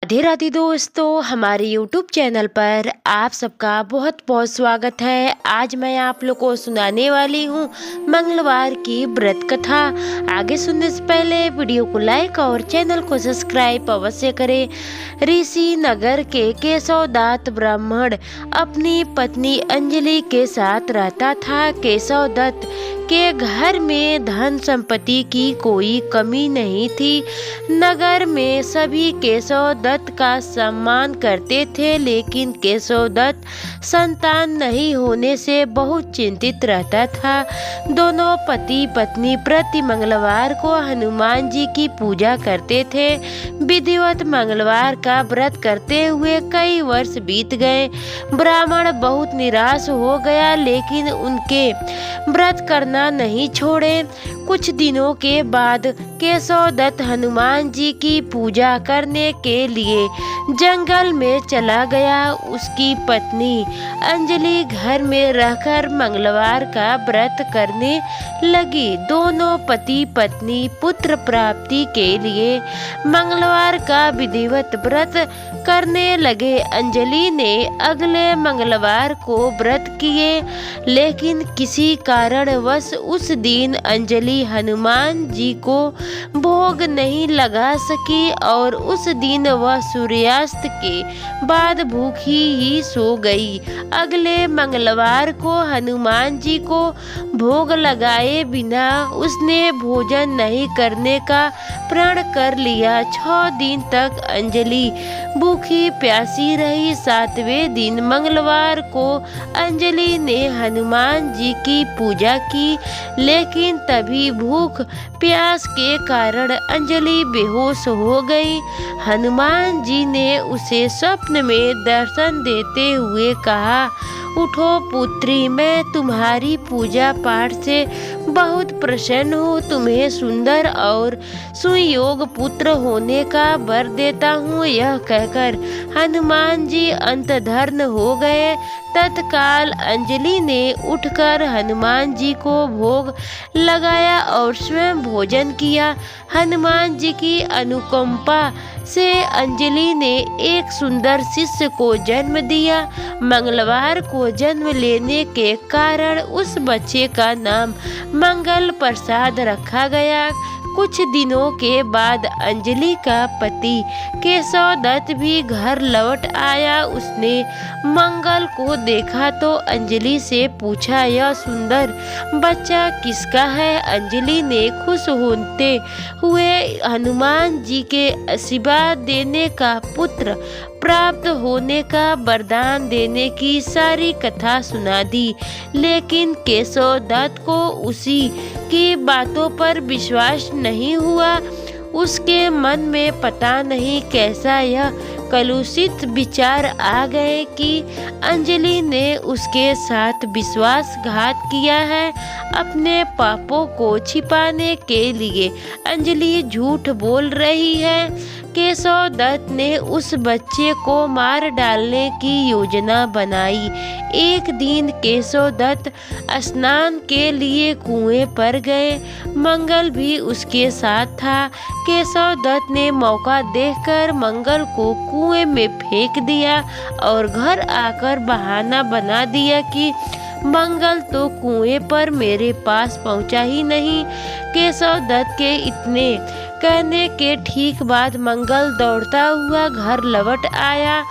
राधे राधे दोस्तों, हमारे YouTube channel पर आप सबका बहुत बहुत स्वागत है। आज मैं आप लोग को सुनाने वाली हूँ मंगलवार की व्रत कथा। आगे सुनने से पहले वीडियो को लाइक और चैनल को सब्सक्राइब अवश्य करें। ऋषि नगर के केशवदत्त ब्राह्मण अपनी पत्नी अंजलि के साथ रहता था। केशवदत्त के घर में धन संपत्ति की कोई कमी नहीं थी। नगर में सभी केशवदत्त का सम्मान करते थे, लेकिन केशवदत्त संतान नहीं होने से बहुत चिंतित रहता था। दोनों पति पत्नी प्रति मंगलवार को हनुमान जी की पूजा करते थे। विधिवत मंगलवार का व्रत करते हुए कई वर्ष बीत गए। ब्राह्मण बहुत निराश हो गया, लेकिन उनके व्रत करना नहीं छोड़े। कुछ दिनों के बाद केशवदत्त हनुमान जी की पूजा करने के लिए जंगल में चला गया। उसकी पत्नी अंजलि घर में रहकर मंगलवार का व्रत करने लगी। दोनों पति पत्नी पुत्र प्राप्ति के लिए मंगलवार का विधिवत व्रत करने लगे। अंजलि ने अगले मंगलवार को व्रत किए, लेकिन किसी कारणवश उस दिन अंजलि हनुमान जी को भोग नहीं लगा सकी और उस दिन वह सूर्यास्त के बाद भूखी ही सो गई। अगले मंगलवार को हनुमान जी को भोग लगाए बिना उसने भोजन नहीं करने का प्रण कर लिया। 6 दिन तक अंजलि भूखी प्यासी रही। 7वें दिन मंगलवार को अंजलि ने हनुमान जी की पूजा की, लेकिन तभी भूख प्यास के कारण अंजलि बेहोश हो गई। हनुमान जी ने उसे स्वप्न में दर्शन देते हुए कहा, उठो पुत्री, मैं तुम्हारी पूजा पाठ से बहुत प्रसन्न हूँ। तुम्हें सुंदर और सुयोग पुत्र होने का वर देता हूँ। यह कहकर हनुमान जी अंतर्धान हो गए। तत्काल अंजलि ने उठकर हनुमान जी को भोग लगाया और स्वयं भोजन किया। हनुमान जी की अनुकंपा से अंजलि ने एक सुंदर शिष्य को जन्म दिया। मंगलवार को जन्म लेने के कारण उस बच्चे का नाम मंगल प्रसाद रखा गया। कुछ दिनों के बाद अंजलि का पति केशवदत्त भी घर लौट आया। उसने मंगल को देखा तो अंजलि से पूछा, यह सुंदर बच्चा किसका है? अंजलि ने खुश होते हुए हनुमान जी के आशीर्वाद देने का, पुत्र प्राप्त होने का वरदान देने की सारी कथा सुना दी। लेकिन केशवदत्त को उसी की बातों पर विश्वास नहीं हुआ। उसके मन में पता नहीं कैसा यह कलुषित विचार आ गए कि अंजलि ने उसके साथ विश्वासघात किया है। अपने पापों को छिपाने के लिए अंजलि झूठ बोल रही है। केशवदत्त ने उस बच्चे को मार डालने की योजना बनाई। एक दिन केशवदत्त स्नान के लिए कुएं पर गए। मंगल भी उसके साथ था। केशवदत्त ने मौका देखकर मंगल को कुएं में फेंक दिया और घर आकर बहाना बना दिया कि मंगल तो कुएं पर मेरे पास पहुंचा ही नहीं। केशवदत्त के इतने कहने के ठीक बाद मंगल दौड़ता हुआ घर लौट आया।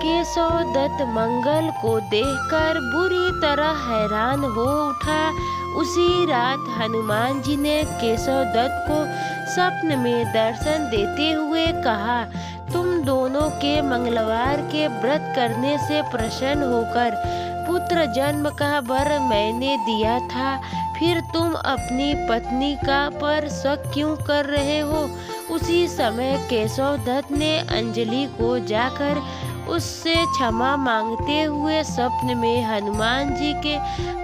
केशवदत्त मंगल को देखकर बुरी तरह हैरान हो उठा। उसी रात हनुमान जी ने केशवदत्त को स्वप्न में दर्शन देते हुए कहा, तुम दोनों के मंगलवार के व्रत करने से प्रसन्न होकर पुत्र जन्म का वर मैंने दिया था, फिर तुम अपनी पत्नी का पर शक क्यों कर रहे हो? उसी समय केशवदत्त ने अंजलि को जाकर उससे क्षमा मांगते हुए स्वप्न में हनुमान जी के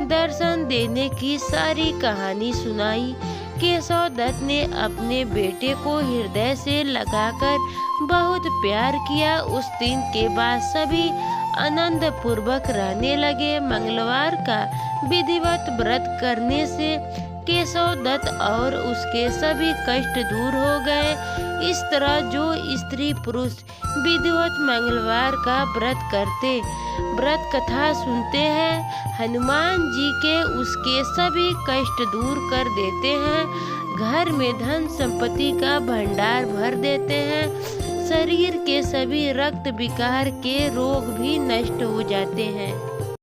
दर्शन देने की सारी कहानी सुनाई। केशवदत्त ने अपने बेटे को हृदय से लगाकर बहुत प्यार किया। उस दिन के बाद सभी आनंद पूर्वक रहने लगे। मंगलवार का विधिवत व्रत करने से केशव दत्त और उसके सभी कष्ट दूर हो गए। इस तरह जो स्त्री पुरुष विधिवत मंगलवार का व्रत करते व्रत कथा सुनते हैं, हनुमान जी के उसके सभी कष्ट दूर कर देते हैं, घर में धन संपत्ति का भंडार भर देते हैं, शरीर के सभी रक्त विकार के रोग भी नष्ट हो जाते हैं।